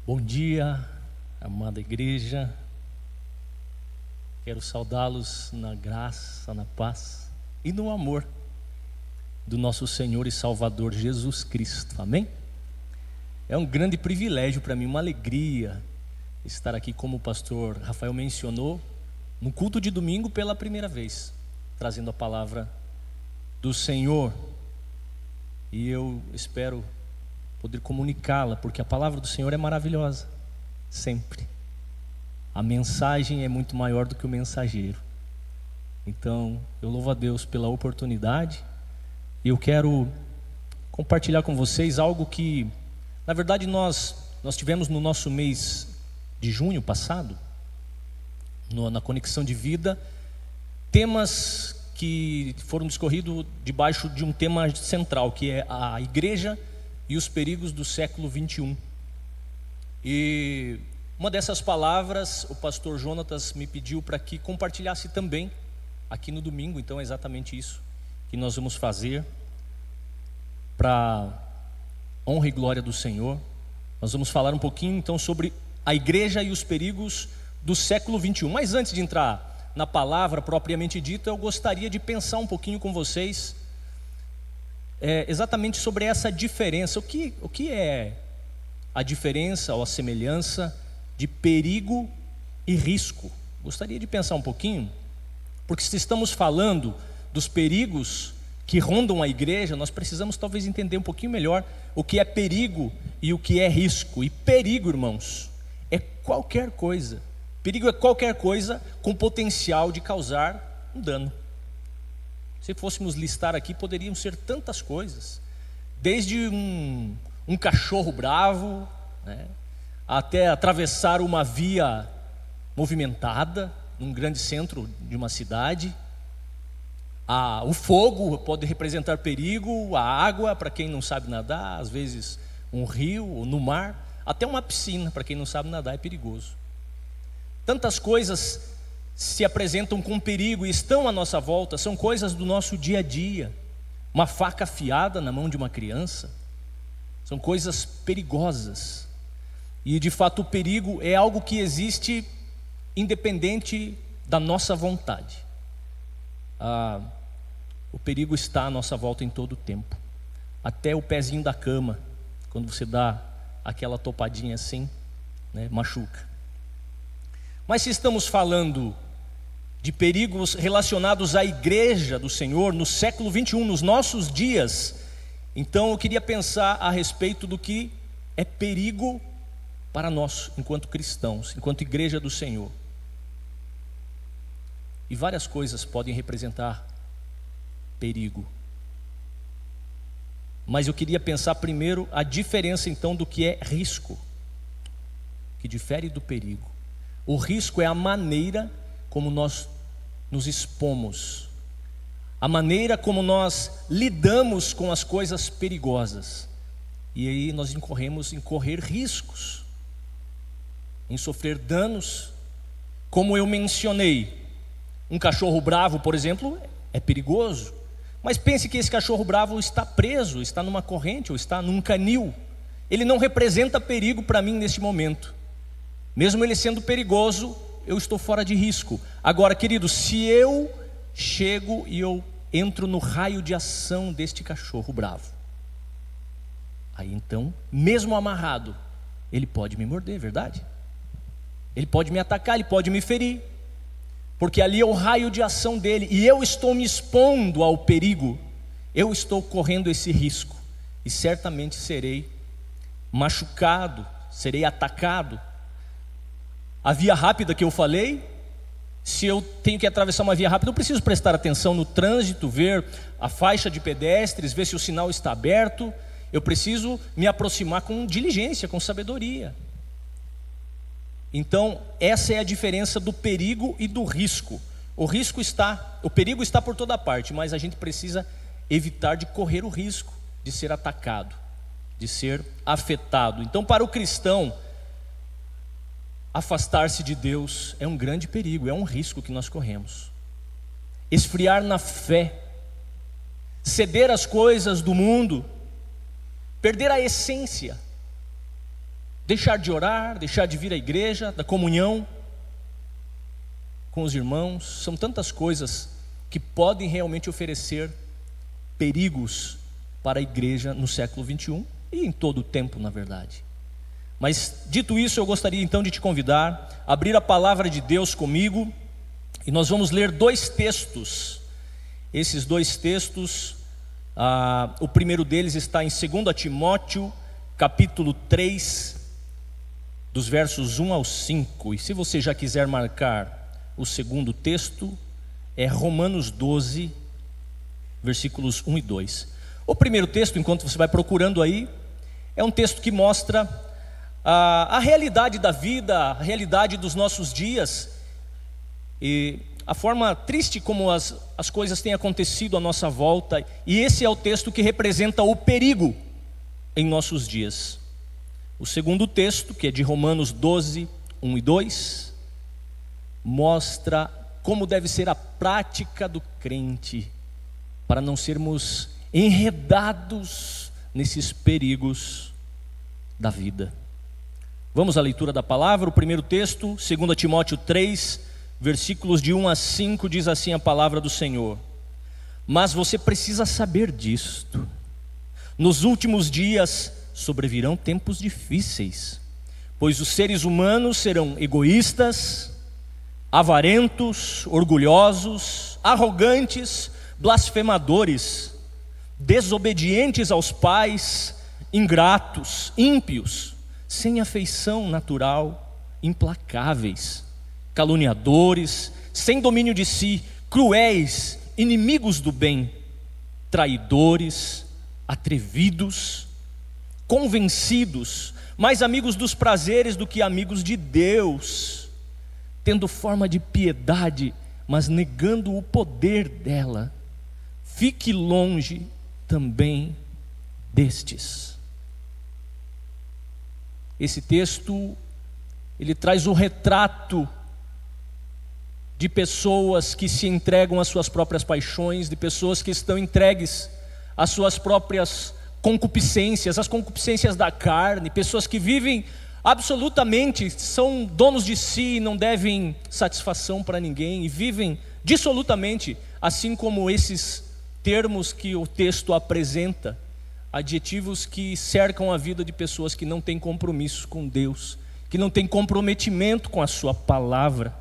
Bom dia, amada igreja. Quero saudá-los na graça, na paz e no amor do nosso Senhor e Salvador Jesus Cristo. Amém? É um grande privilégio para mim, uma alegria estar aqui, como o pastor Rafael mencionou, no culto de domingo pela primeira vez, trazendo a palavra do Senhor. E eu espero poder comunicá-la, porque a palavra do Senhor é maravilhosa, sempre. A mensagem é muito maior do que o mensageiro. Então, eu louvo a Deus pela oportunidade. E eu quero compartilhar com vocês algo que, na verdade, nós tivemos no nosso mês de junho passado, na Conexão de Vida, temas que foram discorridos debaixo de um tema central, que é a igreja e os perigos do século 21. E uma dessas palavras o pastor Jonatas me pediu para que compartilhasse também aqui no domingo. Então é exatamente isso que nós vamos fazer, para honra e glória do Senhor. Nós vamos falar um pouquinho então sobre a igreja e os perigos do século 21. Mas antes de entrar na palavra propriamente dita, eu gostaria de pensar um pouquinho com vocês exatamente sobre essa diferença. O que é a diferença ou a semelhança de perigo e risco? Gostaria de pensar um pouquinho, porque se estamos falando dos perigos que rondam a igreja, nós precisamos talvez entender um pouquinho melhor o que é perigo e o que é risco. E perigo, irmãos, é qualquer coisa. Perigo é qualquer coisa com potencial de causar um dano. Se fôssemos listar aqui, poderiam ser tantas coisas, desde um cachorro bravo, né, até atravessar uma via movimentada num grande centro de uma cidade. O fogo pode representar perigo, a água, para quem não sabe nadar, às vezes um rio ou no mar, até uma piscina, para quem não sabe nadar, é perigoso. Tantas coisas se apresentam com perigo e estão à nossa volta, são coisas do nosso dia a dia. Uma faca afiada na mão de uma criança, são coisas perigosas. E de fato o perigo é algo que existe independente da nossa vontade. O perigo está à nossa volta em todo o tempo, até o pezinho da cama, quando você dá aquela topadinha assim, né, machuca. Mas se estamos falando de perigos relacionados à igreja do Senhor no século 21, nos nossos dias, então eu queria pensar a respeito do que é perigo para nós, enquanto cristãos, enquanto igreja do Senhor. E várias coisas podem representar perigo. Mas eu queria pensar primeiro a diferença então do que é risco, que difere do perigo. O risco é a maneira como nós nos expomos, a maneira como nós lidamos com as coisas perigosas. E aí nós incorremos em correr riscos, em sofrer danos. Como eu mencionei, um cachorro bravo, por exemplo, é perigoso. Mas pense que esse cachorro bravo está preso, está numa corrente ou está num canil. Ele não representa perigo para mim neste momento. Mesmo ele sendo perigoso, eu estou fora de risco. Agora, querido, se eu chego e eu entro no raio de ação deste cachorro bravo, aí então, mesmo amarrado, ele pode me morder, verdade? Ele pode me atacar, ele pode me ferir, porque ali é o raio de ação dele, e eu estou me expondo ao perigo, eu estou correndo esse risco, e certamente serei machucado, serei atacado. A via rápida que eu falei, se eu tenho que atravessar uma via rápida, eu preciso prestar atenção no trânsito, ver a faixa de pedestres, ver se o sinal está aberto. Eu preciso me aproximar com diligência, com sabedoria. Então, essa é a diferença do perigo e do risco. O perigo está por toda parte, mas a gente precisa evitar de correr o risco de ser atacado, de ser afetado. Então, para o cristão, afastar-se de Deus é um grande perigo, é um risco que nós corremos. Esfriar na fé, ceder às coisas do mundo, perder a essência, deixar de orar, deixar de vir à igreja, da comunhão com os irmãos. São tantas coisas que podem realmente oferecer perigos para a igreja no século 21 e em todo o tempo, na verdade. Mas dito isso, eu gostaria então de te convidar a abrir a palavra de Deus comigo, e nós vamos ler dois textos. Esses dois textos, o primeiro deles está em 2 Timóteo, capítulo 3, dos versos 1 ao 5. E se você já quiser marcar o segundo texto, é Romanos 12, versículos 1 e 2. O primeiro texto, enquanto você vai procurando aí, é um texto que mostra a realidade da vida, a realidade dos nossos dias, e a forma triste como as coisas têm acontecido à nossa volta. E esse é o texto que representa o perigo em nossos dias. O segundo texto, que é de Romanos 12, 1 e 2, mostra como deve ser a prática do crente, para não sermos enredados nesses perigos da vida. Vamos à leitura da palavra. O primeiro texto, 2 Timóteo 3, versículos de 1 a 5, diz assim a palavra do Senhor: mas você precisa saber disto: nos últimos dias sobrevirão tempos difíceis, pois os seres humanos serão egoístas, avarentos, orgulhosos, arrogantes, blasfemadores, desobedientes aos pais, ingratos, ímpios, sem afeição natural, implacáveis, caluniadores, sem domínio de si, cruéis, inimigos do bem, traidores, atrevidos, convencidos, mais amigos dos prazeres do que amigos de Deus, tendo forma de piedade, mas negando o poder dela. Fique longe também destes. Esse texto, ele traz o retrato de pessoas que se entregam às suas próprias paixões, de pessoas que estão entregues às suas próprias concupiscências, às concupiscências da carne, pessoas que vivem absolutamente, são donos de si, não devem satisfação para ninguém, e vivem dissolutamente, assim como esses termos que o texto apresenta, adjetivos que cercam a vida de pessoas que não têm compromisso com Deus, que não têm comprometimento com a sua palavra.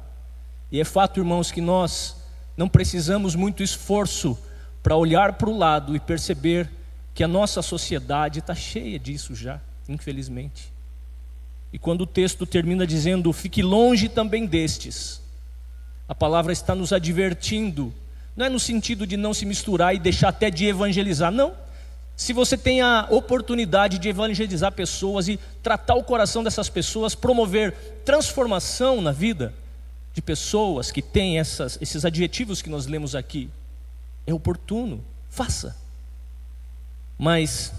E é fato, irmãos, que nós não precisamos muito esforço para olhar para o lado e perceber que a nossa sociedade está cheia disso já, infelizmente. E quando o texto termina dizendo: fique longe também destes, a palavra está nos advertindo, não é no sentido de não se misturar e deixar até de evangelizar, não. Se você tem a oportunidade de evangelizar pessoas e tratar o coração dessas pessoas, promover transformação na vida de pessoas que têm esses adjetivos que nós lemos aqui, é oportuno, faça. Mas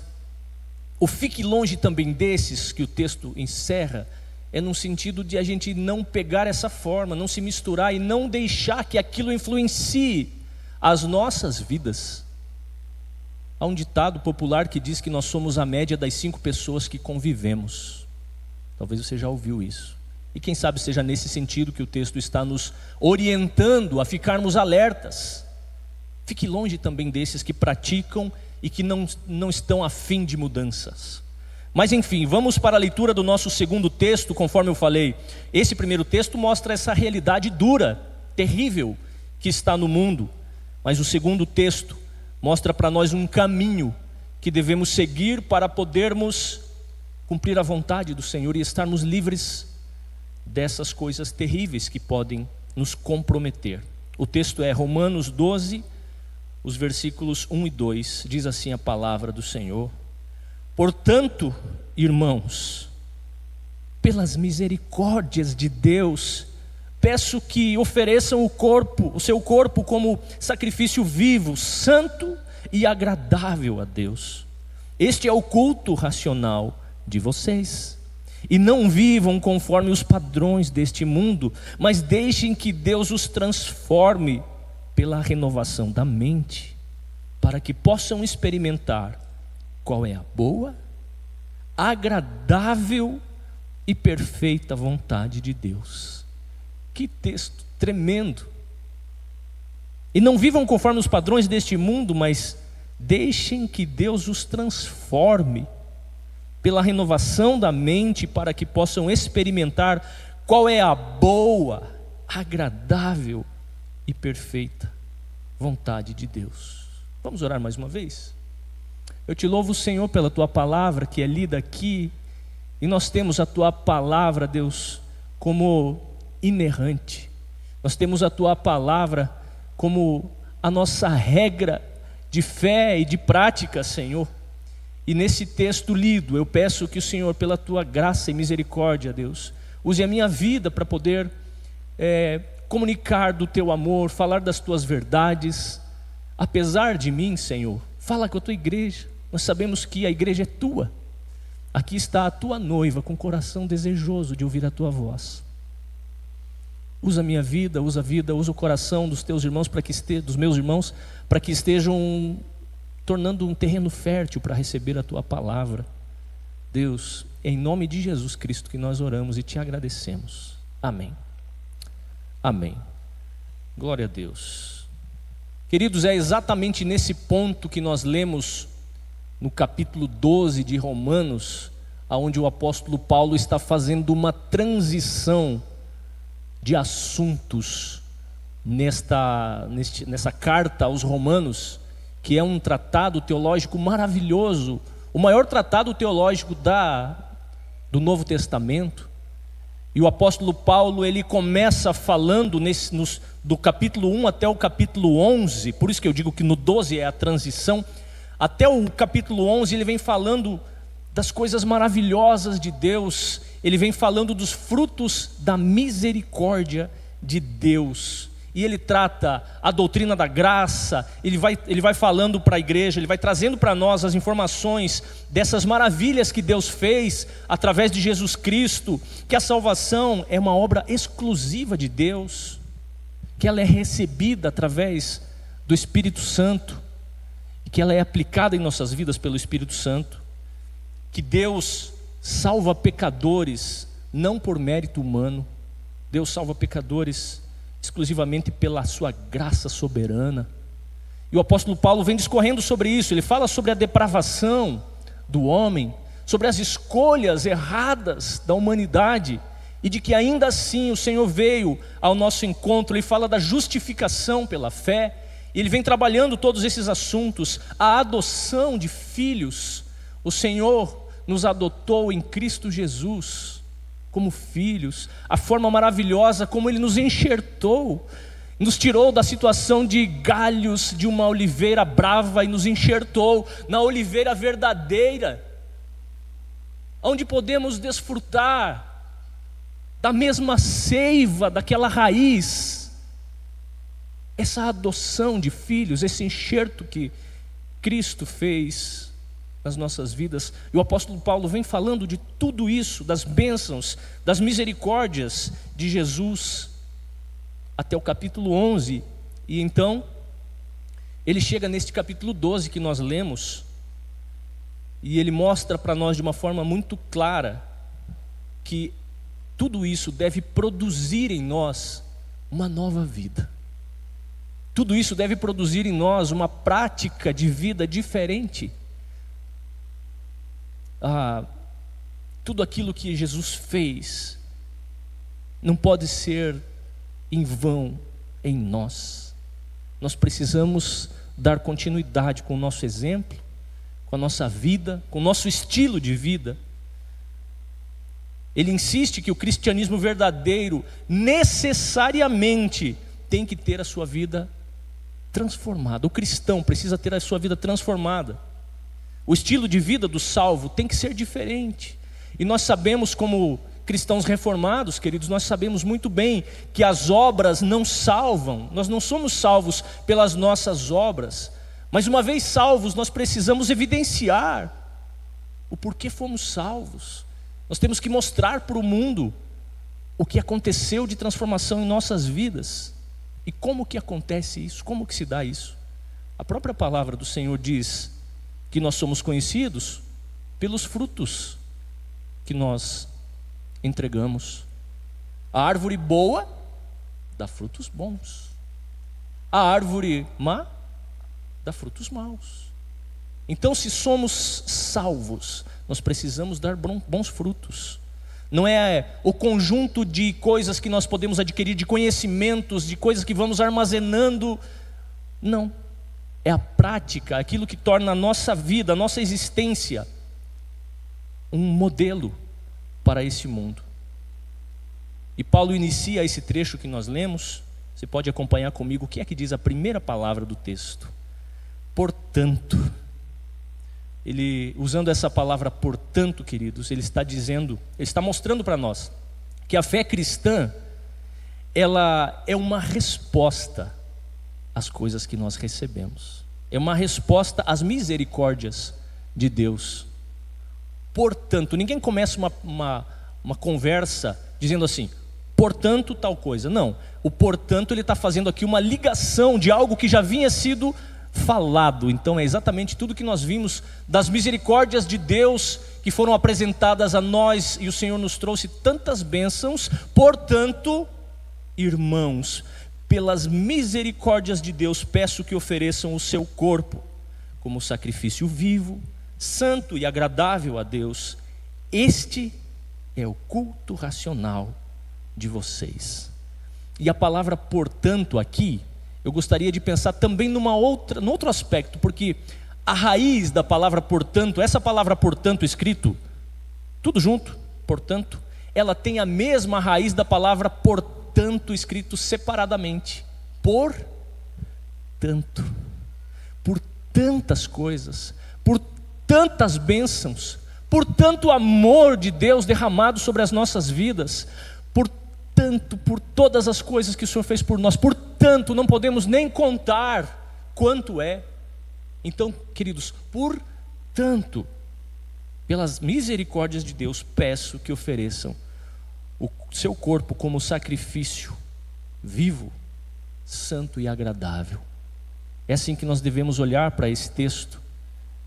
o fique longe também desses, que o texto encerra, é num sentido de a gente não pegar essa forma, não se misturar e não deixar que aquilo influencie as nossas vidas. Há um ditado popular que diz que nós somos a média das 5 pessoas que convivemos. Talvez você já ouviu isso. E quem sabe seja nesse sentido que o texto está nos orientando a ficarmos alertas. Fique longe também desses que praticam e que não estão a fim de mudanças. Mas enfim, vamos para a leitura do nosso segundo texto. Conforme eu falei, esse primeiro texto mostra essa realidade dura, terrível que está no mundo. Mas o segundo texto mostra para nós um caminho que devemos seguir para podermos cumprir a vontade do Senhor e estarmos livres dessas coisas terríveis que podem nos comprometer. O texto é Romanos 12, os versículos 1 e 2, diz assim a palavra do Senhor: portanto, irmãos, pelas misericórdias de Deus, peço que ofereçam o seu corpo como sacrifício vivo, santo e agradável a Deus. Este é o culto racional de vocês. E não vivam conforme os padrões deste mundo, mas deixem que Deus os transforme pela renovação da mente, para que possam experimentar qual é a boa, agradável, e perfeita vontade de Deus. Que texto tremendo! E não vivam conforme os padrões deste mundo, mas deixem que Deus os transforme pela renovação da mente, para que possam experimentar qual é a boa, agradável e perfeita vontade de Deus. Vamos orar mais uma vez? Eu te louvo, Senhor, pela Tua palavra que é lida aqui, e nós temos a Tua palavra, Deus, como inerrante. Nós temos a Tua palavra como a nossa regra de fé e de prática, Senhor. E nesse texto lido, eu peço que o Senhor, pela Tua graça e misericórdia, Deus, use a minha vida para poder comunicar do Teu amor, falar das Tuas verdades. Apesar de mim, Senhor, fala com a Tua igreja. Nós sabemos que a igreja é Tua. Aqui está a Tua noiva com o coração desejoso de ouvir a Tua voz. Usa a minha vida, usa o coração dos Teus irmãos, dos meus irmãos, para que estejam tornando um terreno fértil para receber a Tua palavra. Deus, é em nome de Jesus Cristo que nós oramos e Te agradecemos. Amém. Amém. Glória a Deus. Queridos, é exatamente nesse ponto que nós lemos no capítulo 12 de Romanos, onde o apóstolo Paulo está fazendo uma transição de assuntos nessa carta aos Romanos, que é um tratado teológico maravilhoso, o maior tratado teológico do Novo Testamento. E o apóstolo Paulo, ele começa falando do capítulo 1 até o capítulo 11, por isso que eu digo que no 12 é a transição. Até o capítulo 11 ele vem falando das coisas maravilhosas de Deus, ele vem falando dos frutos da misericórdia de Deus. E ele trata a doutrina da graça, ele vai falando para a igreja, ele vai trazendo para nós as informações dessas maravilhas que Deus fez através de Jesus Cristo, que a salvação é uma obra exclusiva de Deus, que ela é recebida através do Espírito Santo, e que ela é aplicada em nossas vidas pelo Espírito Santo, que Deus salva pecadores não por mérito humano, Deus salva pecadores exclusivamente pela sua graça soberana. E o apóstolo Paulo vem discorrendo sobre isso. Ele fala sobre a depravação do homem, sobre as escolhas erradas da humanidade, e de que ainda assim o Senhor veio ao nosso encontro. Ele fala da justificação pela fé. E ele vem trabalhando todos esses assuntos. A adoção de filhos. O Senhor nos adotou em Cristo Jesus como filhos, a forma maravilhosa como Ele nos enxertou, nos tirou da situação de galhos de uma oliveira brava e nos enxertou na oliveira verdadeira, onde podemos desfrutar da mesma seiva daquela raiz. Essa adoção de filhos, esse enxerto que Cristo fez nas nossas vidas. E o apóstolo Paulo vem falando de tudo isso, das bênçãos, das misericórdias de Jesus, até o capítulo 11. E então ele chega neste capítulo 12 que nós lemos, e ele mostra para nós de uma forma muito clara que tudo isso deve produzir em nós uma nova vida. Tudo isso deve produzir em nós uma prática de vida diferente. Tudo aquilo que Jesus fez não pode ser em vão em nós. Nós precisamos dar continuidade com o nosso exemplo, com a nossa vida, com o nosso estilo de vida. Ele insiste que o cristianismo verdadeiro necessariamente tem que ter a sua vida transformada. O cristão precisa ter a sua vida transformada. O estilo de vida do salvo tem que ser diferente. E nós sabemos, como cristãos reformados, queridos, nós sabemos muito bem que as obras não salvam. Nós não somos salvos pelas nossas obras, mas uma vez salvos, nós precisamos evidenciar o porquê fomos salvos. Nós temos que mostrar para o mundo o que aconteceu de transformação em nossas vidas. E como que acontece isso? Como que se dá isso? A própria palavra do Senhor diz que nós somos conhecidos pelos frutos que nós entregamos. A árvore boa dá frutos bons. A árvore má dá frutos maus. Então, se somos salvos, nós precisamos dar bons frutos. Não é o conjunto de coisas que nós podemos adquirir, de conhecimentos, de coisas que vamos armazenando. Não. É a prática, aquilo que torna a nossa vida, a nossa existência, um modelo para esse mundo. E Paulo inicia esse trecho que nós lemos. Você pode acompanhar comigo o que é que diz a primeira palavra do texto. Portanto, ele, usando essa palavra portanto, queridos, ele está dizendo, ele está mostrando para nós que a fé cristã, ela é uma resposta às coisas que nós recebemos. É uma resposta às misericórdias de Deus. Portanto, ninguém começa uma conversa dizendo assim, portanto tal coisa. Não, o portanto ele está fazendo aqui uma ligação de algo que já vinha sido falado. Então é exatamente tudo que nós vimos das misericórdias de Deus que foram apresentadas a nós, e o Senhor nos trouxe tantas bênçãos. Portanto, irmãos, pelas misericórdias de Deus, peço que ofereçam o seu corpo como sacrifício vivo, santo e agradável a Deus. Este é o culto racional de vocês. E a palavra portanto aqui, eu gostaria de pensar também num outro aspecto, porque a raiz da palavra portanto, essa palavra portanto escrito, tudo junto, portanto, ela tem a mesma raiz da palavra portanto escrito separadamente. Por tantas coisas, por tantas bênçãos, por tanto amor de Deus derramado sobre as nossas vidas, por todas as coisas que o Senhor fez por nós, portanto, não podemos nem contar quanto é. Então, queridos, portanto, pelas misericórdias de Deus, peço que ofereçam o seu corpo como sacrifício vivo, santo e agradável. É assim que nós devemos olhar para esse texto.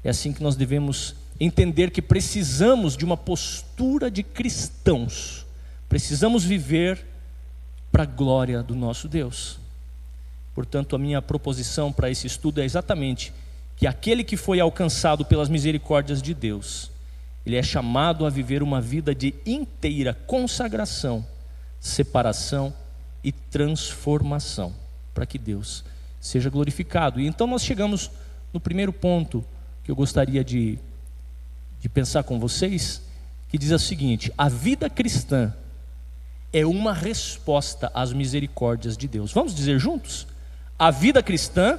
É assim que nós devemos entender que precisamos de uma postura de cristãos. Precisamos viver para a glória do nosso Deus. Portanto, a minha proposição para esse estudo é exatamente que aquele que foi alcançado pelas misericórdias de Deus, ele é chamado a viver uma vida de inteira consagração, separação e transformação, para que Deus seja glorificado. E então nós chegamos no primeiro ponto que eu gostaria de pensar com vocês, que diz o seguinte: a vida cristã é uma resposta às misericórdias de Deus. Vamos dizer juntos? A vida cristã,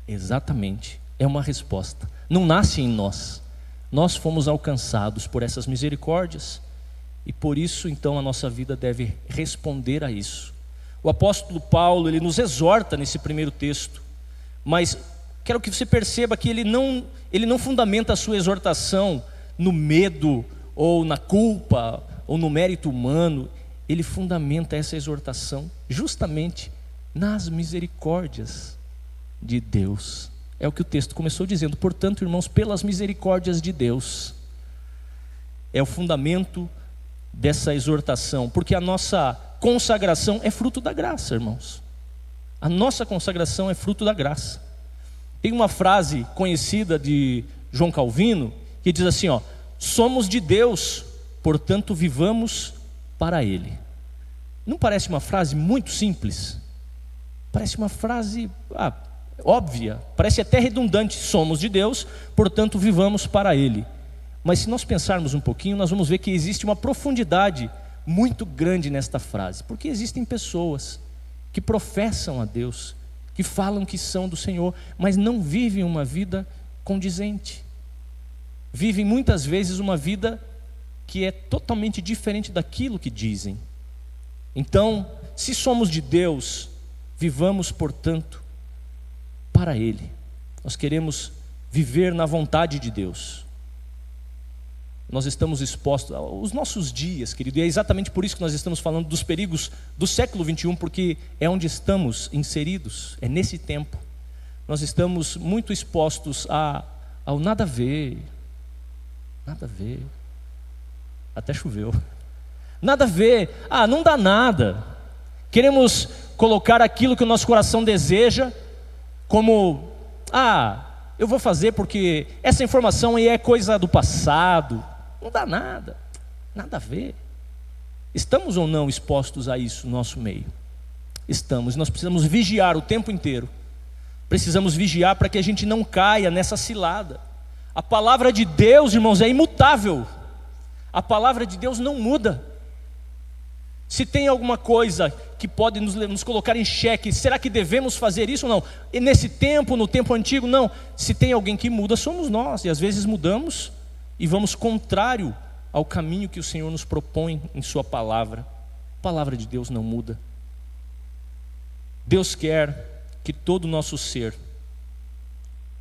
exatamente, é uma resposta. Não nasce em nós. Nós fomos alcançados por essas misericórdias, e por isso então a nossa vida deve responder a isso. O apóstolo Paulo, ele nos exorta nesse primeiro texto, mas quero que você perceba que ele não fundamenta a sua exortação no medo, ou na culpa, ou no mérito humano. Ele fundamenta essa exortação justamente nas misericórdias de Deus. É o que o texto começou dizendo: portanto, irmãos, pelas misericórdias de Deus. É o fundamento dessa exortação, porque a nossa consagração é fruto da graça, irmãos. A nossa consagração é fruto da graça. Tem uma frase conhecida de João Calvino que diz assim, somos de Deus, portanto vivamos para Ele. Não parece uma frase muito simples? Parece uma frase óbvia, parece até redundante. Somos de Deus, portanto vivamos para Ele. Mas se nós pensarmos um pouquinho, nós vamos ver que existe uma profundidade muito grande nesta frase. Porque existem pessoas que professam a Deus, que falam que são do Senhor, mas não vivem uma vida condizente. Vivem muitas vezes uma vida que é totalmente diferente daquilo que dizem. Então, se somos de Deus, vivamos, portanto, para Ele. Nós queremos viver na vontade de Deus. Nós estamos expostos aos nossos dias, querido, e é exatamente por isso que nós estamos falando dos perigos do século 21, porque é onde estamos inseridos, é nesse tempo. Nós estamos muito expostos ao nada a ver, Nada a ver. Até choveu. Nada a ver. Não dá nada. Queremos colocar aquilo que o nosso coração deseja como, eu vou fazer porque essa informação aí é coisa do passado. Não dá nada. Nada a ver. Estamos ou não expostos a isso no nosso meio? Estamos. Nós precisamos vigiar o tempo inteiro. Precisamos vigiar para que a gente não caia nessa cilada. A palavra de Deus, irmãos, é imutável. A palavra de Deus não muda. Se tem alguma coisa que pode nos colocar em xeque, será que devemos fazer isso ou não? E nesse tempo, no tempo antigo, não. Se tem alguém que muda, somos nós. E às vezes mudamos e vamos contrário ao caminho que o Senhor nos propõe em sua palavra. A palavra de Deus não muda. Deus quer que todo o nosso ser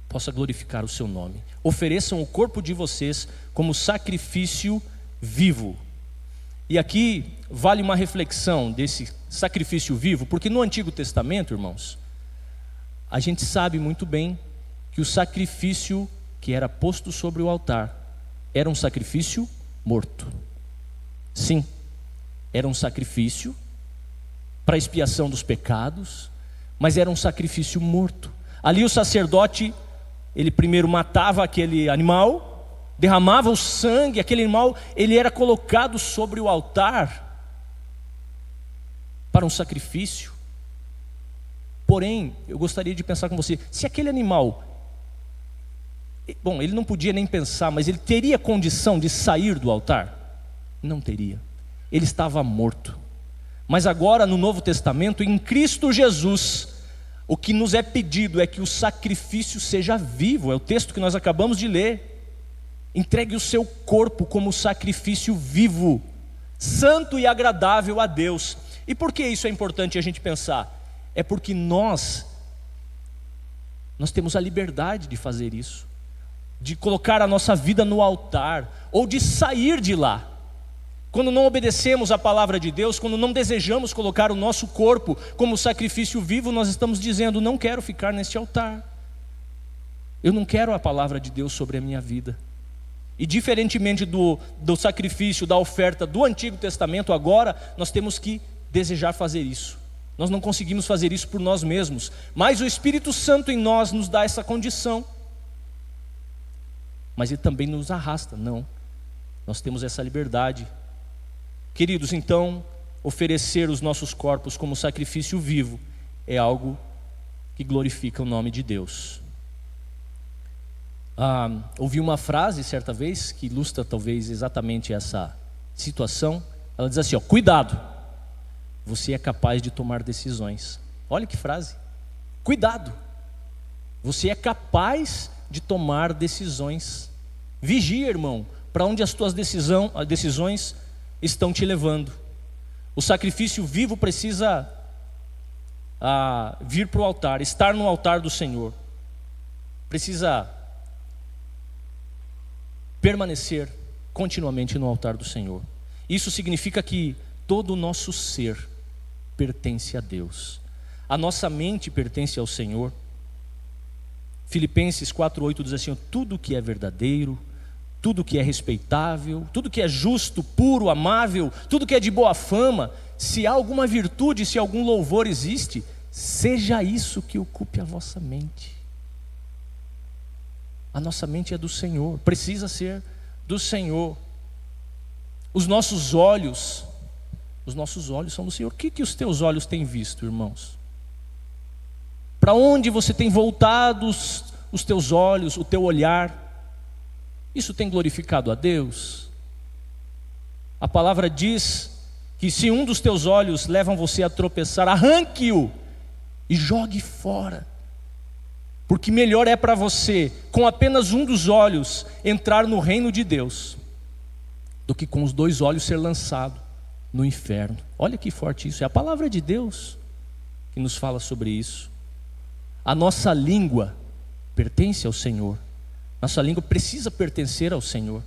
possa glorificar o seu nome. Ofereçam o corpo de vocês como sacrifício vivo. E aqui vale uma reflexão desse sacrifício vivo, porque no Antigo Testamento, irmãos, a gente sabe muito bem que o sacrifício que era posto sobre o altar era um sacrifício morto. Sim, era um sacrifício para expiação dos pecados, mas era um sacrifício morto. Ali o sacerdote, ele primeiro matava aquele animal, derramava o sangue, aquele animal, ele era colocado sobre o altar para um sacrifício. Porém, eu gostaria de pensar com você, se aquele animal, ele não podia nem pensar, mas ele teria condição de sair do altar? Não teria. Ele estava morto. Mas agora no Novo Testamento, em Cristo Jesus, o que nos é pedido é que o sacrifício seja vivo. É o texto que nós acabamos de ler. Entregue o seu corpo como sacrifício vivo, santo e agradável a Deus. E por que isso é importante a gente pensar? É porque nós temos a liberdade de fazer isso, de colocar a nossa vida no altar, ou de sair de lá. Quando não obedecemos a palavra de Deus, quando não desejamos colocar o nosso corpo como sacrifício vivo, nós estamos dizendo, não quero ficar neste altar. Eu não quero a palavra de Deus sobre a minha vida. E diferentemente do sacrifício, da oferta do Antigo Testamento, agora nós temos que desejar fazer isso. Nós não conseguimos fazer isso por nós mesmos, mas o Espírito Santo em nós nos dá essa condição. Mas ele também nos arrasta, não. Nós temos essa liberdade. Queridos, então, oferecer os nossos corpos como sacrifício vivo é algo que glorifica o nome de Deus. Ouvi uma frase certa vez que ilustra talvez exatamente essa situação. Ela diz assim, cuidado, você é capaz de tomar decisões. Olha que frase. Cuidado, você é capaz de tomar decisões. Vigia, irmão, para onde as tuas decisões estão te levando. O sacrifício vivo precisa vir para o altar, estar no altar do Senhor. Precisa permanecer continuamente no altar do Senhor. Isso significa que todo o nosso ser pertence a Deus. A nossa mente pertence ao Senhor. Filipenses 4:8 diz assim, tudo que é verdadeiro, tudo que é respeitável, tudo que é justo, puro, amável, tudo que é de boa fama, se há alguma virtude, se algum louvor existe, seja isso que ocupe a vossa mente. A nossa mente é do Senhor, precisa ser do Senhor. Os nossos olhos são do Senhor. O que os teus olhos têm visto, irmãos? Para onde você tem voltado os teus olhos, o teu olhar? Isso tem glorificado a Deus? A palavra diz que se um dos teus olhos levam você a tropeçar, arranque-o e jogue fora. Porque melhor é para você, com apenas um dos olhos, entrar no reino de Deus, do que com os dois olhos ser lançado no inferno. Olha que forte isso, é a palavra de Deus que nos fala sobre isso. A nossa língua pertence ao Senhor. Nossa língua precisa pertencer ao Senhor.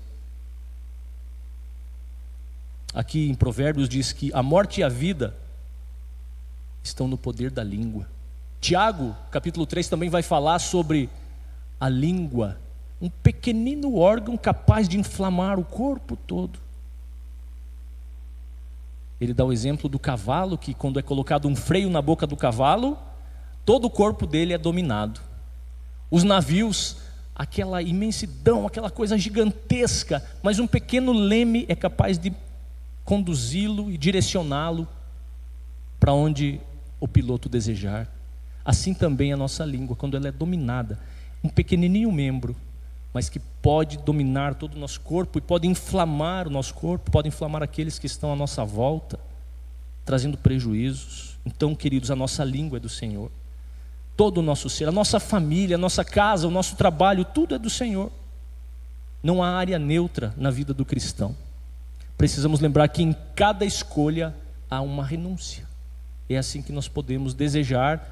Aqui em Provérbios diz que a morte e a vida estão no poder da língua. Tiago, capítulo 3, também vai falar sobre a língua um pequenino órgão capaz de inflamar o corpo todo. Ele dá o exemplo do cavalo, que quando é colocado um freio na boca do cavalo, todo o corpo dele é dominado. Os navios, aquela imensidão, aquela coisa gigantesca, mas um pequeno leme é capaz de conduzi-lo e direcioná-lo para onde o piloto desejar. Assim também a nossa língua, quando ela é dominada, um pequenininho membro, mas que pode dominar todo o nosso corpo e pode inflamar o nosso corpo, pode inflamar aqueles que estão à nossa volta, trazendo prejuízos. Então, queridos, a nossa língua é do Senhor. Todo o nosso ser, a nossa família, a nossa casa, o nosso trabalho, tudo é do Senhor. Não há área neutra na vida do cristão. Precisamos lembrar que em cada escolha há uma renúncia. É assim que nós podemos desejar,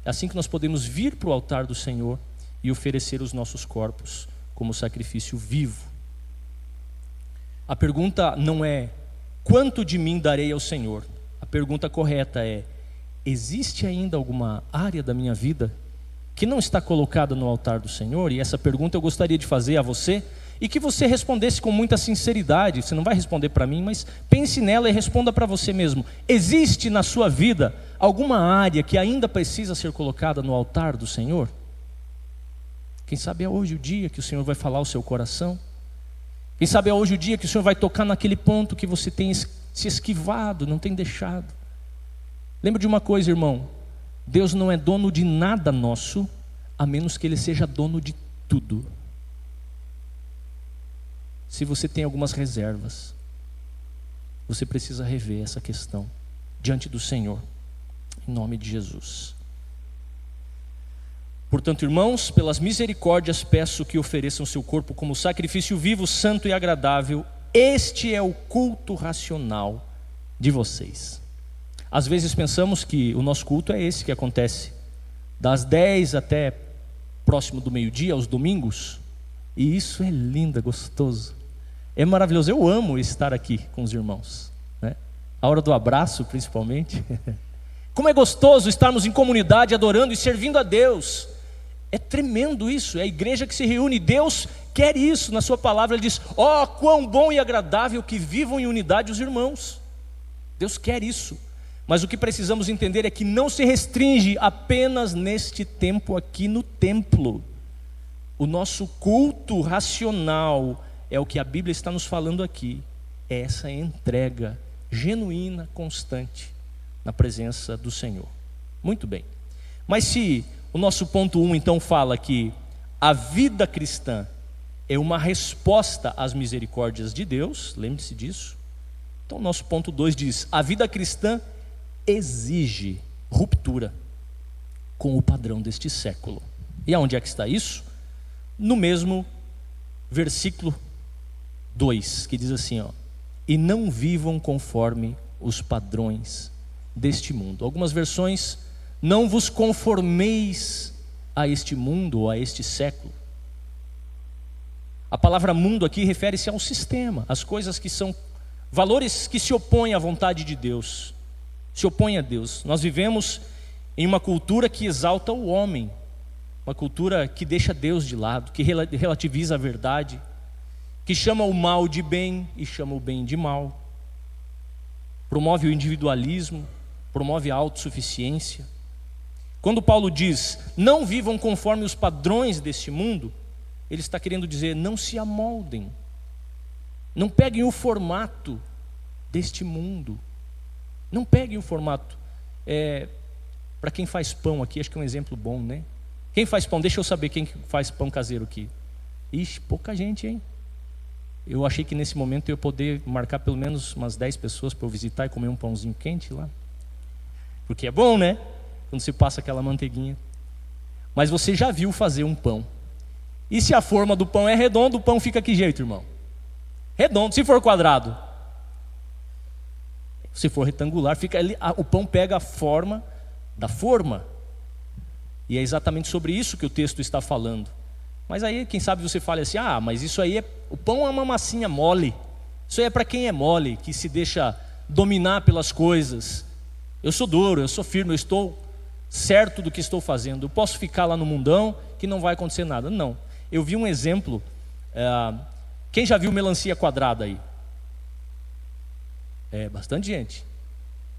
é assim que nós podemos vir para o altar do Senhor e oferecer os nossos corpos como sacrifício vivo. A pergunta não é: quanto de mim darei ao Senhor? A pergunta correta é: existe ainda alguma área da minha vida que não está colocada no altar do Senhor? E essa pergunta eu gostaria de fazer a você, e que você respondesse com muita sinceridade. Você não vai responder para mim, mas pense nela e responda para você mesmo. Existe na sua vida alguma área que ainda precisa ser colocada no altar do Senhor? Quem sabe é hoje o dia que o Senhor vai falar ao seu coração. Quem sabe é hoje o dia que o Senhor vai tocar naquele ponto que você tem se esquivado, não tem deixado. Lembre de uma coisa, irmão: Deus não é dono de nada nosso, a menos que Ele seja dono de tudo. Se você tem algumas reservas, você precisa rever essa questão diante do Senhor, em nome de Jesus. Portanto, irmãos, pelas misericórdias peço que ofereçam seu corpo como sacrifício vivo, santo e agradável. Este é o culto racional de vocês. Às vezes pensamos que o nosso culto é esse que acontece das 10 até próximo do meio-dia, aos domingos. E isso é lindo, é gostoso, é maravilhoso. Eu amo estar aqui com os irmãos, né? A hora do abraço, principalmente. Como é gostoso estarmos em comunidade, adorando e servindo a Deus. É tremendo isso, é a igreja que se reúne. Deus quer isso na sua palavra. Ele diz: ó, quão bom e agradável que vivam em unidade os irmãos. Deus quer isso. Mas o que precisamos entender é que não se restringe apenas neste tempo aqui no templo. O nosso culto racional é o que a Bíblia está nos falando aqui. É essa entrega genuína, constante, na presença do Senhor. Muito bem. Mas se o nosso ponto 1 então fala que a vida cristã é uma resposta às misericórdias de Deus, lembre-se disso. Então o nosso ponto 2 diz: a vida cristã exige ruptura com o padrão deste século. E aonde é que está isso? No mesmo versículo 2, que diz assim, ó: e não vivam conforme os padrões deste mundo. Algumas versões: não vos conformeis a este mundo ou a este século. A palavra mundo aqui refere-se ao sistema, às coisas que são valores que se opõem à vontade de Deus, se opõem a Deus. Nós vivemos em uma cultura que exalta o homem, uma cultura que deixa Deus de lado, que relativiza a verdade, que chama o mal de bem e chama o bem de mal, promove o individualismo, promove a autossuficiência. Quando Paulo diz: não vivam conforme os padrões deste mundo, ele está querendo dizer: não se amoldem, não peguem o formato deste mundo, não peguem o formato. Para quem faz pão aqui, acho que é um exemplo bom, né? Quem faz pão? Deixa eu saber quem faz pão caseiro aqui. Ixi, pouca gente, hein? Eu achei que nesse momento eu ia poder marcar pelo menos umas 10 pessoas para eu visitar e comer um pãozinho quente lá, porque é bom, né? Quando se passa aquela manteiguinha. Mas você já viu fazer um pão? E se a forma do pão é redonda, o pão fica que jeito, irmão? Redondo. Se for quadrado, se for retangular, fica ali, o pão pega a forma da forma. E é exatamente sobre isso que o texto está falando. Mas aí, quem sabe você fale assim: ah, mas isso aí o pão é uma massinha mole. Isso aí é para quem é mole, que se deixa dominar pelas coisas. Eu sou duro, eu sou firme, eu estou certo do que estou fazendo. Eu posso ficar lá no mundão que não vai acontecer nada. Não. eu vi um exemplo. Quem já viu melancia quadrada aí? Bastante gente.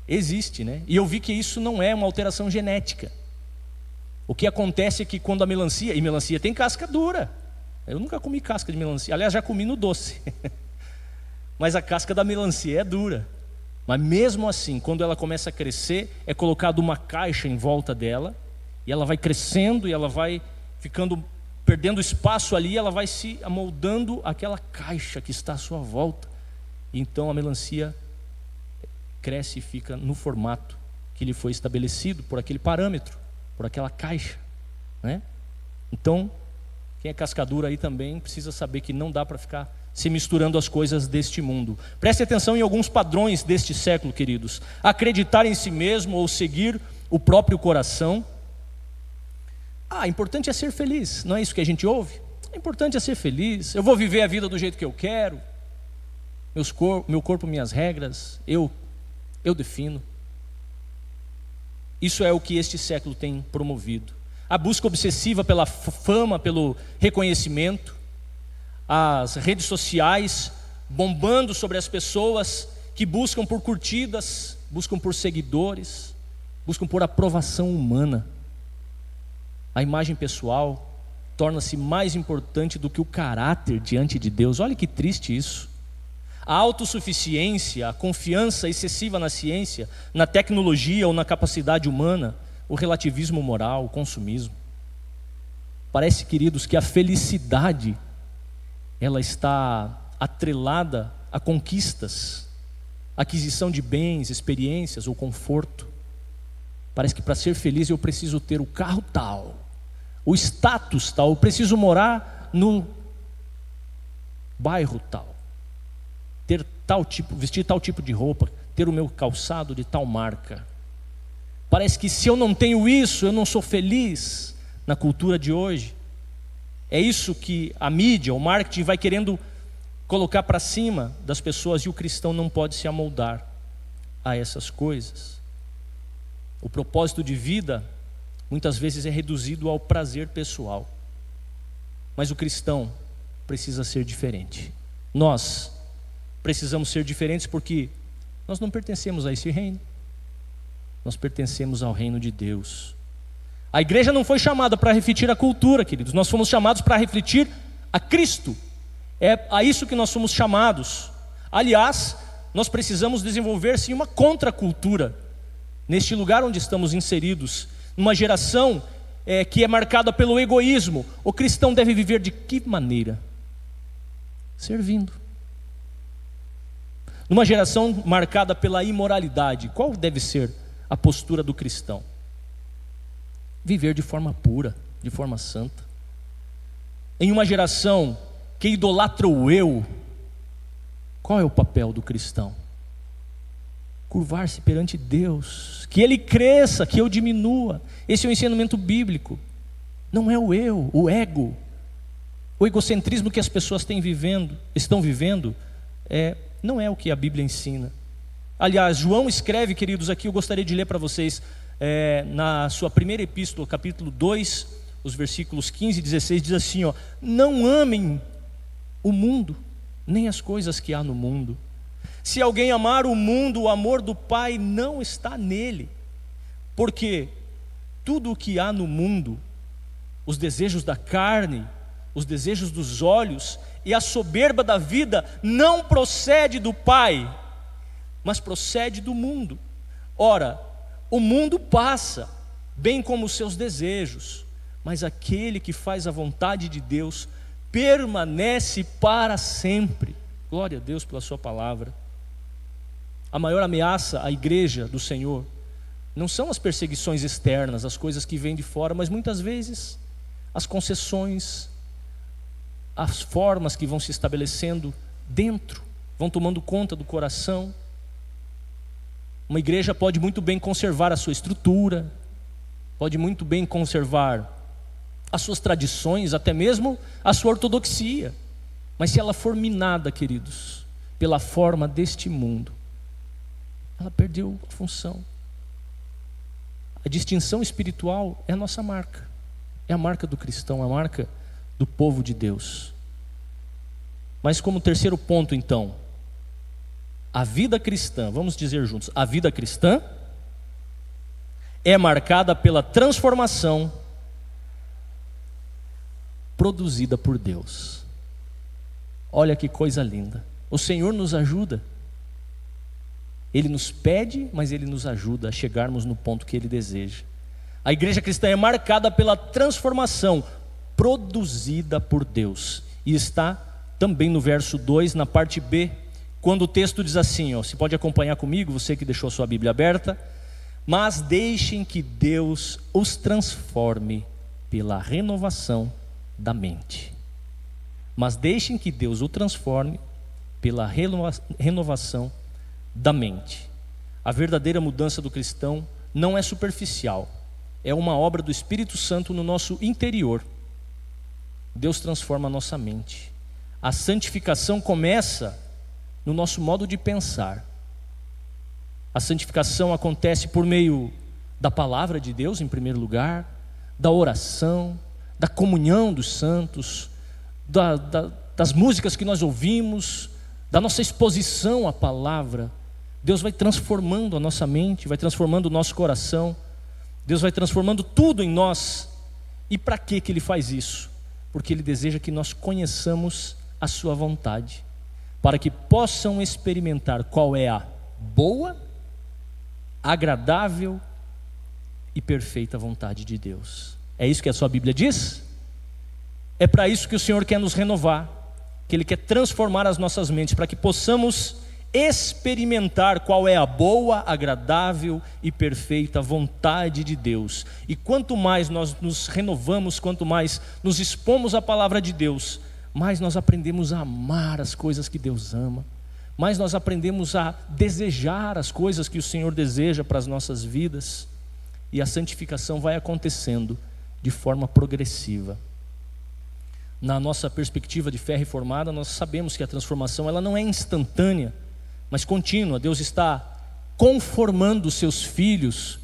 Existe, né? E eu vi que isso não é uma alteração genética. O que acontece é que quando a melancia... E melancia tem casca dura. Eu nunca comi casca de melancia. Aliás, já comi no doce. Mas a casca da melancia é dura. Mas mesmo assim, quando ela começa a crescer, é colocado uma caixa em volta dela, e ela vai crescendo, e ela vai perdendo espaço ali, ela vai se amoldando àquela caixa que está à sua volta. E então a melancia cresce e fica no formato que lhe foi estabelecido por aquele parâmetro, por aquela caixa, né? Então, quem é cascadura aí também precisa saber que não dá para ficar se misturando as coisas deste mundo. Preste atenção em alguns padrões deste século, queridos. Acreditar em si mesmo ou seguir o próprio coração. Importante é ser feliz, não é isso que a gente ouve? Importante é ser feliz, eu vou viver a vida do jeito que eu quero, meu corpo, minhas regras, eu defino. Isso é o que este século tem promovido. A busca obsessiva pela fama, pelo reconhecimento, as redes sociais bombando sobre as pessoas que buscam por curtidas, buscam por seguidores, buscam por aprovação humana. A imagem pessoal torna-se mais importante do que o caráter diante de Deus. Olha que triste isso. A autossuficiência, a confiança excessiva na ciência, na tecnologia ou na capacidade humana, o relativismo moral, o consumismo. Parece, queridos, que a felicidade ela está atrelada a conquistas, aquisição de bens, experiências ou conforto. Parece que para ser feliz eu preciso ter o carro tal, o status tal, eu preciso morar no bairro tal, ter tal tipo, vestir tal tipo de roupa, ter o meu calçado de tal marca. Parece que se eu não tenho isso, eu não sou feliz na cultura de hoje. É isso que a mídia, o marketing vai querendo colocar para cima das pessoas, e o cristão não pode se amoldar a essas coisas. O propósito de vida muitas vezes é reduzido ao prazer pessoal, mas o cristão precisa ser diferente. Nós precisamos ser diferentes porque nós não pertencemos a esse reino, nós pertencemos ao reino de Deus. A igreja não foi chamada para refletir a cultura, queridos, nós fomos chamados para refletir a Cristo. É a isso que nós somos chamados. Aliás, nós precisamos desenvolver sim uma contracultura neste lugar onde estamos inseridos, numa geração que é marcada pelo egoísmo. O cristão deve viver de que maneira? Servindo. Numa geração marcada pela imoralidade, qual deve ser a postura do cristão? Viver de forma pura, de forma santa. Em uma geração que idolatra o eu, qual é o papel do cristão? Curvar-se perante Deus, que Ele cresça, que eu diminua. Esse é o ensinamento bíblico. Não é o eu, o ego, o egocentrismo que as pessoas estão vivendo, não é o que a Bíblia ensina. Aliás, João escreve, queridos, aqui eu gostaria de ler para vocês, na sua primeira epístola, capítulo 2, os versículos 15 e 16, diz assim, não amem o mundo, nem as coisas que há no mundo. Se alguém amar o mundo, o amor do Pai não está nele. Porque tudo o que há no mundo, os desejos da carne, os desejos dos olhos e a soberba da vida, não procede do Pai, mas procede do mundo. Ora, o mundo passa, bem como os seus desejos, mas aquele que faz a vontade de Deus permanece para sempre. Glória a Deus pela sua palavra. A maior ameaça à igreja do Senhor não são as perseguições externas, as coisas que vêm de fora, mas muitas vezes as concessões, as formas que vão se estabelecendo dentro, vão tomando conta do coração. Uma igreja pode muito bem conservar a sua estrutura, pode muito bem conservar as suas tradições, até mesmo a sua ortodoxia, mas se ela for minada, queridos, pela forma deste mundo, ela perdeu a função. A distinção espiritual é a nossa marca, é a marca do cristão, a marca do povo de Deus. Mas como terceiro ponto então, a vida cristã, vamos dizer juntos, a vida cristã é marcada pela transformação produzida por Deus. Olha que coisa linda. O Senhor nos ajuda. Ele nos pede, mas Ele nos ajuda a chegarmos no ponto que Ele deseja. A igreja cristã é marcada pela transformação produzida por Deus. E está também no verso 2, na parte B, quando o texto diz assim, você pode acompanhar comigo, você que deixou a sua Bíblia aberta. Mas deixem que Deus os transforme pela renovação da mente. Mas deixem que Deus o transforme pela renovação da mente. A verdadeira mudança do cristão não é superficial, é uma obra do Espírito Santo no nosso interior. Deus transforma a nossa mente. A santificação começa no nosso modo de pensar. A santificação acontece por meio da palavra de Deus, em primeiro lugar, da oração, da comunhão dos santos, das músicas que nós ouvimos, da nossa exposição à palavra. Deus vai transformando a nossa mente, vai transformando o nosso coração, Deus vai transformando tudo em nós. E para que Ele faz isso? Porque Ele deseja que nós conheçamos a sua vontade, para que possam experimentar qual é a boa, agradável e perfeita vontade de Deus. É isso que a sua Bíblia diz? É para isso que o Senhor quer nos renovar, que Ele quer transformar as nossas mentes, para que possamos experimentar qual é a boa, agradável e perfeita vontade de Deus. E quanto mais nós nos renovamos, quanto mais nos expomos à palavra de Deus, mais nós aprendemos a amar as coisas que Deus ama, mais nós aprendemos a desejar as coisas que o Senhor deseja para as nossas vidas, e a santificação vai acontecendo de forma progressiva. Na nossa perspectiva de fé reformada, nós sabemos que a transformação ela não é instantânea, mas contínua. Deus está conformando os seus filhos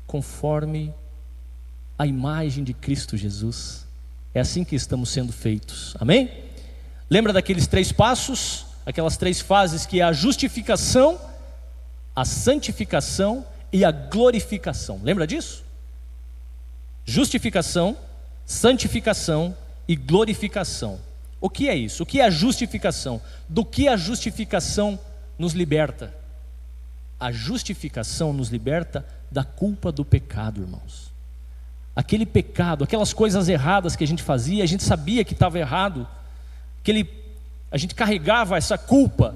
conforme a imagem de Cristo Jesus. É assim que estamos sendo feitos, amém? Lembra daqueles 3 passos, aquelas 3 fases, que é a justificação, a santificação e a glorificação. Lembra disso? Justificação, santificação e glorificação. O que é isso? O que é a justificação? Do que a justificação nos liberta? A justificação nos liberta da culpa do pecado, irmãos. Aquele pecado, aquelas coisas erradas que a gente fazia, a gente sabia que estava errado, a gente carregava essa culpa.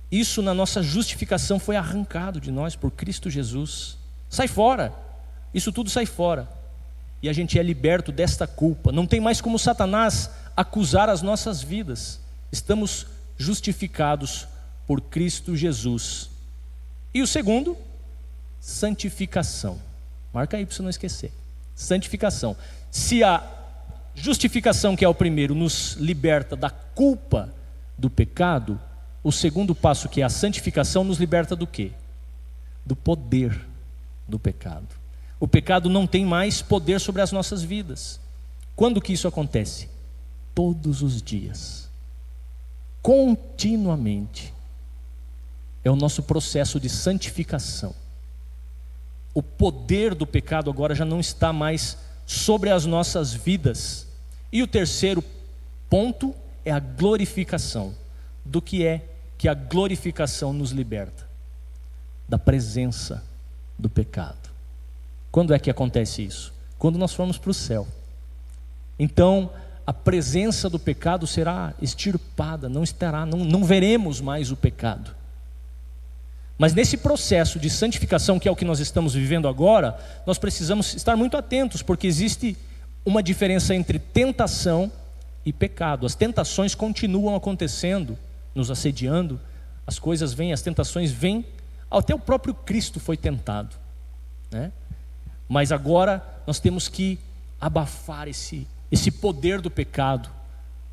Isso na nossa justificação foi arrancado de nós por Cristo Jesus. Sai fora, isso tudo sai fora. E a gente é liberto desta culpa. Não tem mais como Satanás acusar as nossas vidas. Estamos justificados por Cristo Jesus. E o segundo, santificação. Marca aí para você não esquecer. Santificação. Se a justificação, que é o primeiro, nos liberta da culpa do pecado, o segundo passo, que é a santificação, nos liberta do quê? Do poder do pecado. O pecado não tem mais poder sobre as nossas vidas. Quando que isso acontece? Todos os dias, continuamente. É o nosso processo de santificação. O poder do pecado agora já não está mais sobre as nossas vidas. E o terceiro ponto é a glorificação. Do que é que a glorificação nos liberta? Da presença do pecado. Quando é que acontece isso? Quando nós formos para o céu. Então a presença do pecado será extirpada, não veremos mais o pecado. Mas nesse processo de santificação, que é o que nós estamos vivendo agora, nós precisamos estar muito atentos, porque existe uma diferença entre tentação e pecado. As tentações continuam acontecendo, nos assediando, as coisas vêm, as tentações vêm, até o próprio Cristo foi tentado, né? Mas agora nós temos que abafar esse poder do pecado.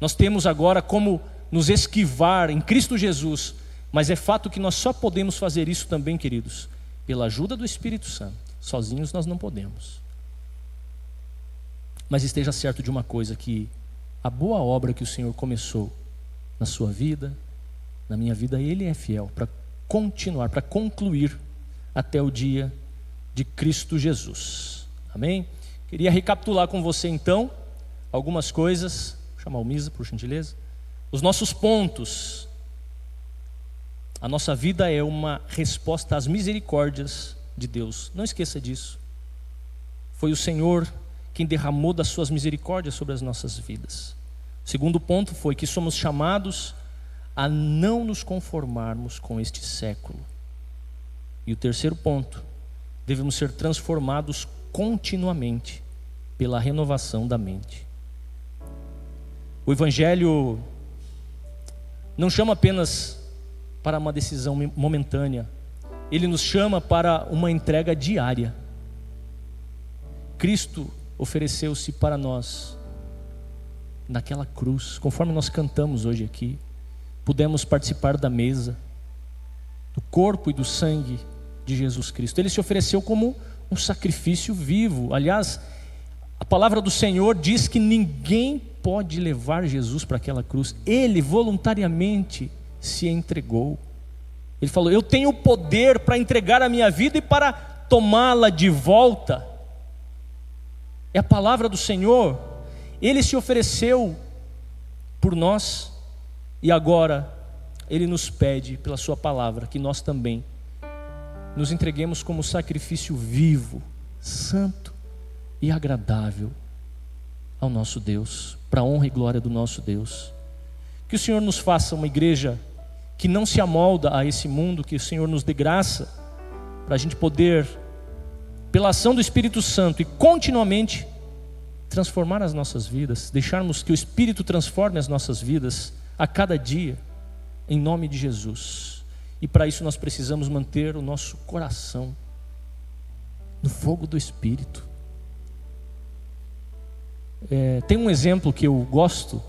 Nós temos agora como nos esquivar em Cristo Jesus. Mas é fato que nós só podemos fazer isso também, queridos, pela ajuda do Espírito Santo. Sozinhos nós não podemos. Mas esteja certo de uma coisa, que a boa obra que o Senhor começou na sua vida, na minha vida, Ele é fiel para continuar, para concluir até o dia de Cristo Jesus. Amém? Queria recapitular com você então algumas coisas. Vou chamar o Misa, por gentileza. Os nossos pontos. A nossa vida é uma resposta às misericórdias de Deus. Não esqueça disso. Foi o Senhor quem derramou das suas misericórdias sobre as nossas vidas. O segundo ponto foi que somos chamados a não nos conformarmos com este século. E o terceiro ponto, devemos ser transformados continuamente pela renovação da mente. O Evangelho não chama apenas para uma decisão momentânea, ele nos chama para uma entrega diária. Cristo ofereceu-se para nós naquela cruz, conforme nós cantamos hoje aqui. Pudemos participar da mesa, do corpo e do sangue de Jesus Cristo. Ele se ofereceu como um sacrifício vivo. Aliás, a palavra do Senhor diz que ninguém pode levar Jesus para aquela cruz. Ele voluntariamente se entregou. Ele falou: eu tenho o poder para entregar a minha vida e para tomá-la de volta. É a palavra do Senhor. Ele se ofereceu por nós e agora Ele nos pede pela sua palavra que nós também nos entreguemos como sacrifício vivo, santo e agradável ao nosso Deus, para a honra e glória do nosso Deus. Que o Senhor nos faça uma igreja que não se amolda a esse mundo, que o Senhor nos dê graça para a gente poder, pela ação do Espírito Santo e continuamente transformar as nossas vidas, deixarmos que o Espírito transforme as nossas vidas a cada dia, em nome de Jesus. E para isso nós precisamos manter o nosso coração no fogo do Espírito. Tem um exemplo que eu gosto,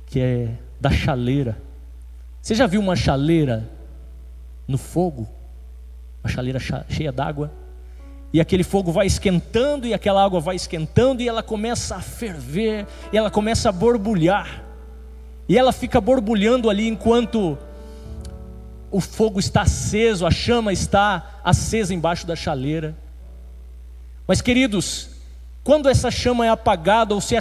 que é da chaleira. Você já viu uma chaleira no fogo? Uma chaleira cheia d'água? E aquele fogo vai esquentando, e aquela água vai esquentando, e ela começa a ferver, e ela começa a borbulhar. E ela fica borbulhando ali enquanto o fogo está aceso, a chama está acesa embaixo da chaleira. Mas queridos, quando essa chama é apagada, ou se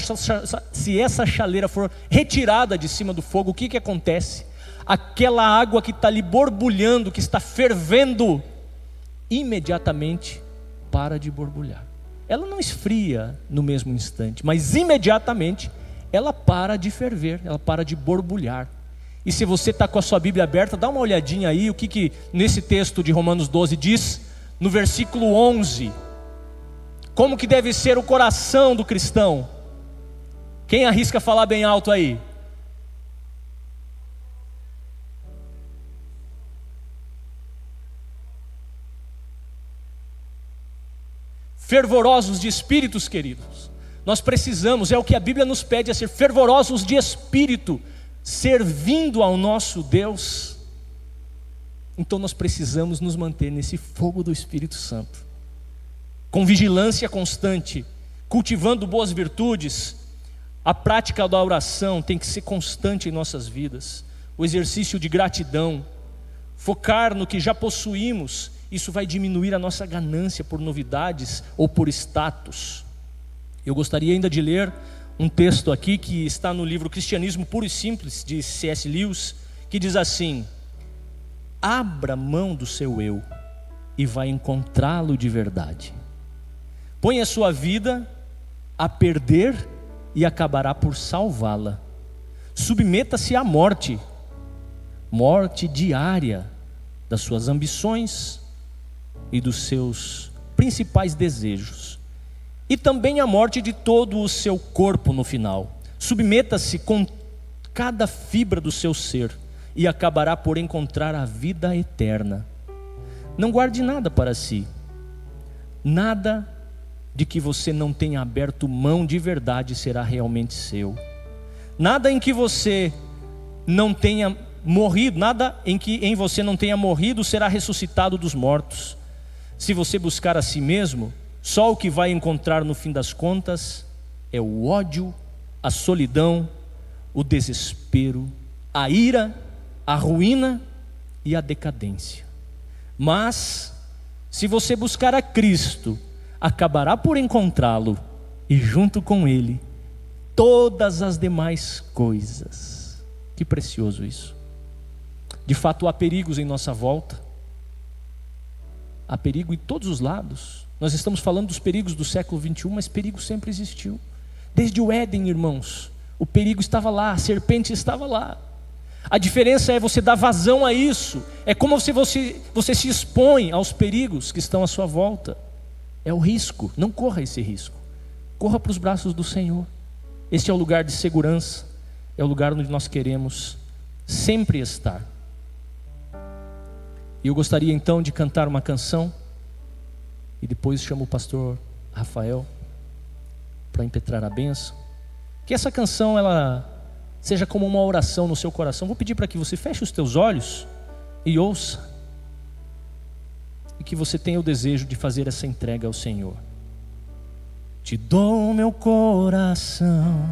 essa chaleira for retirada de cima do fogo, o que acontece? Aquela água que está ali borbulhando, que está fervendo, imediatamente para de borbulhar. Ela não esfria no mesmo instante, mas imediatamente ela para de ferver, ela para de borbulhar. E se você está com a sua Bíblia aberta, dá uma olhadinha aí, o que nesse texto de Romanos 12 diz, no versículo 11, como que deve ser o coração do cristão? Quem arrisca falar bem alto aí? Fervorosos de espíritos, queridos. Nós precisamos, é o que a Bíblia nos pede, a ser fervorosos de espírito, servindo ao nosso Deus. Então nós precisamos nos manter nesse fogo do Espírito Santo, com vigilância constante, cultivando boas virtudes. A prática da oração tem que ser constante em nossas vidas. O exercício de gratidão, focar no que já possuímos, isso vai diminuir a nossa ganância por novidades ou por status. Eu gostaria ainda de ler um texto aqui que está no livro Cristianismo Puro e Simples, de C.S. Lewis, que diz assim: abra mão do seu eu e vai encontrá-lo de verdade. Põe a sua vida a perder e acabará por salvá-la. Submeta-se à morte, morte diária das suas ambições e dos seus principais desejos, e também a morte de todo o seu corpo no final. Submeta-se com cada fibra do seu ser e acabará por encontrar a vida eterna. Não guarde nada para si, nada de que você não tenha aberto mão de verdade será realmente seu. Nada em que você não tenha morrido, nada em que em você não tenha morrido será ressuscitado dos mortos. Se você buscar a si mesmo, só o que vai encontrar no fim das contas é o ódio, a solidão o desespero, a ira, a ruína e a decadência. Mas, se você buscar a Cristo, acabará por encontrá-lo, e junto com Ele, todas as demais coisas. Que precioso isso. De fato, há perigos em nossa volta, há perigo em todos os lados. Nós estamos falando dos perigos do século 21, mas perigo sempre existiu. Desde o Éden, irmãos, o perigo estava lá, a serpente estava lá. A diferença é você dar vazão a isso. É como se você se expõe aos perigos que estão à sua volta. É o risco. Não corra esse risco. Corra para os braços do Senhor. Este é o lugar de segurança. É o lugar onde nós queremos sempre estar. E eu gostaria então de cantar uma canção. E depois chamo o pastor Rafael para impetrar a bênção. Que essa canção ela seja como uma oração no seu coração. Vou pedir para que você feche os teus olhos e ouça. E que você tenha o desejo de fazer essa entrega ao Senhor. Te dou meu coração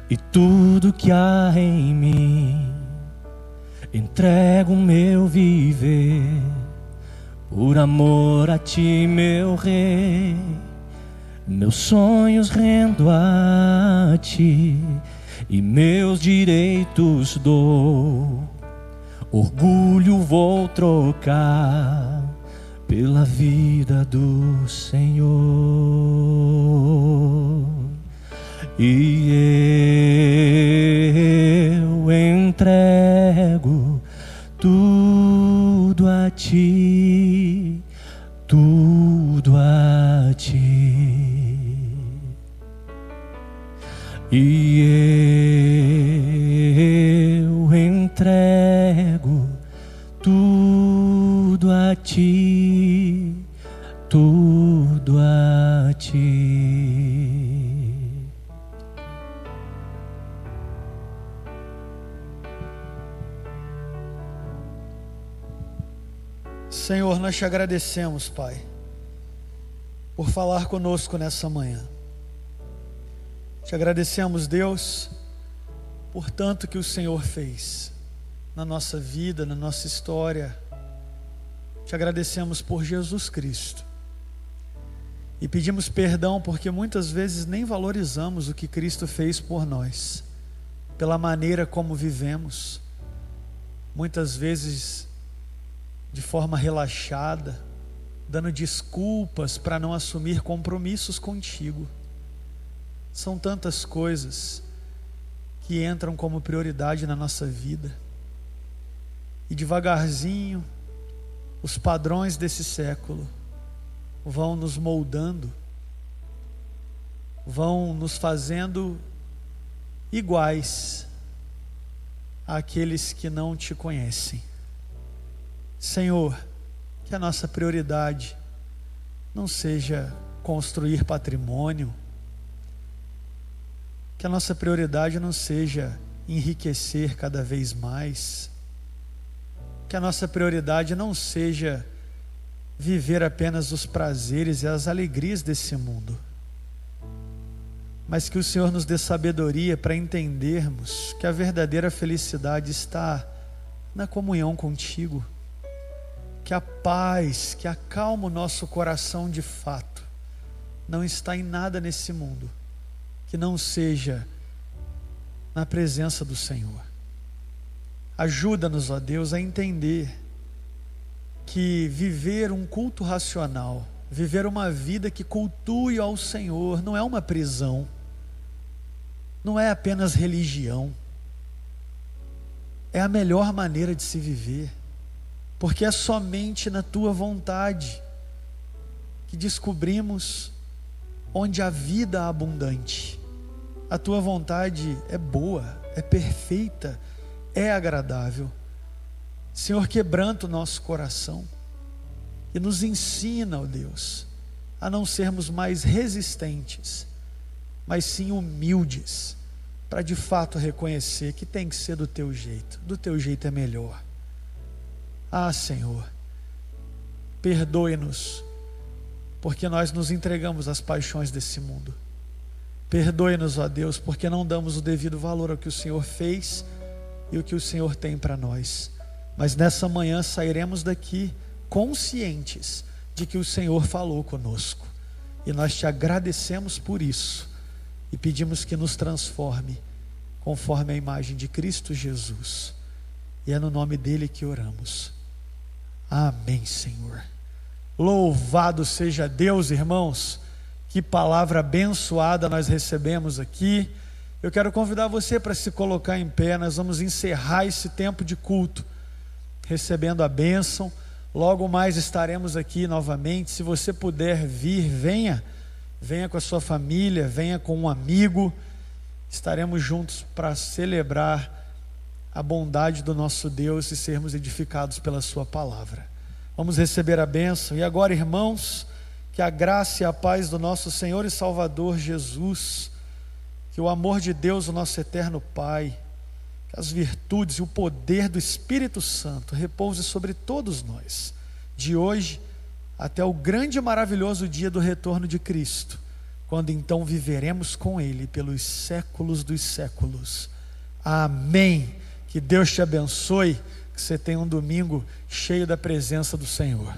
e tudo que há em mim. Entrego meu viver por amor a ti, meu Rei. Meus sonhos rendo a ti e meus direitos dou. Orgulho vou trocar pela vida do Senhor. E eu entrego tudo a ti, tudo a ti. E eu entrego tudo a ti, tudo a ti. Senhor, nós te agradecemos, Pai, por falar conosco nessa manhã. Te agradecemos, Deus, por tanto que o Senhor fez na nossa vida, na nossa história. Te agradecemos por Jesus Cristo. E pedimos perdão porque muitas vezes nem valorizamos o que Cristo fez por nós, pela maneira como vivemos, muitas vezes de forma relaxada, dando desculpas para não assumir compromissos contigo. São tantas coisas que entram como prioridade na nossa vida. E devagarzinho, os padrões desse século vão nos moldando, vão nos fazendo iguais àqueles que não te conhecem. Senhor, que a nossa prioridade não seja construir patrimônio, que a nossa prioridade não seja enriquecer cada vez mais, que a nossa prioridade não seja viver apenas os prazeres e as alegrias desse mundo, mas que o Senhor nos dê sabedoria para entendermos que a verdadeira felicidade está na comunhão contigo, que a paz que acalma o nosso coração de fato não está em nada nesse mundo que não seja na presença do Senhor. Ajuda-nos, ó Deus, a entender que viver um culto racional, viver uma vida que cultue ao Senhor, não é uma prisão, não é apenas religião, é a melhor maneira de se viver, porque é somente na Tua vontade que descobrimos onde a vida é abundante. A Tua vontade é boa, é perfeita, é agradável. Senhor, quebranta o nosso coração e nos ensina, ó Deus, a não sermos mais resistentes, mas sim humildes, para de fato reconhecer que tem que ser do Teu jeito é melhor. Ah, Senhor, perdoe-nos, porque nós nos entregamos às paixões desse mundo. Perdoe-nos, ó Deus, porque não damos o devido valor ao que o Senhor fez e o que o Senhor tem para nós. Mas nessa manhã sairemos daqui conscientes de que o Senhor falou conosco. E nós te agradecemos por isso e pedimos que nos transforme conforme a imagem de Cristo Jesus. E é no nome dele que oramos. Amém, Senhor. Louvado seja Deus, irmãos. Que palavra abençoada nós recebemos aqui. Eu quero convidar você para se colocar em pé. Nós vamos encerrar esse tempo de culto recebendo a bênção. Logo mais estaremos aqui novamente. Se você puder vir, venha com a sua família, venha com um amigo. Estaremos juntos para celebrar a bondade do nosso Deus e sermos edificados pela sua palavra. Vamos receber a bênção. E agora, irmãos, que a graça e a paz do nosso Senhor e Salvador Jesus, que o amor de Deus, o nosso eterno Pai, que as virtudes e o poder do Espírito Santo repouse sobre todos nós, de hoje até o grande e maravilhoso dia do retorno de Cristo, quando então viveremos com Ele pelos séculos dos séculos. Amém. Que Deus te abençoe, que você tenha um domingo cheio da presença do Senhor.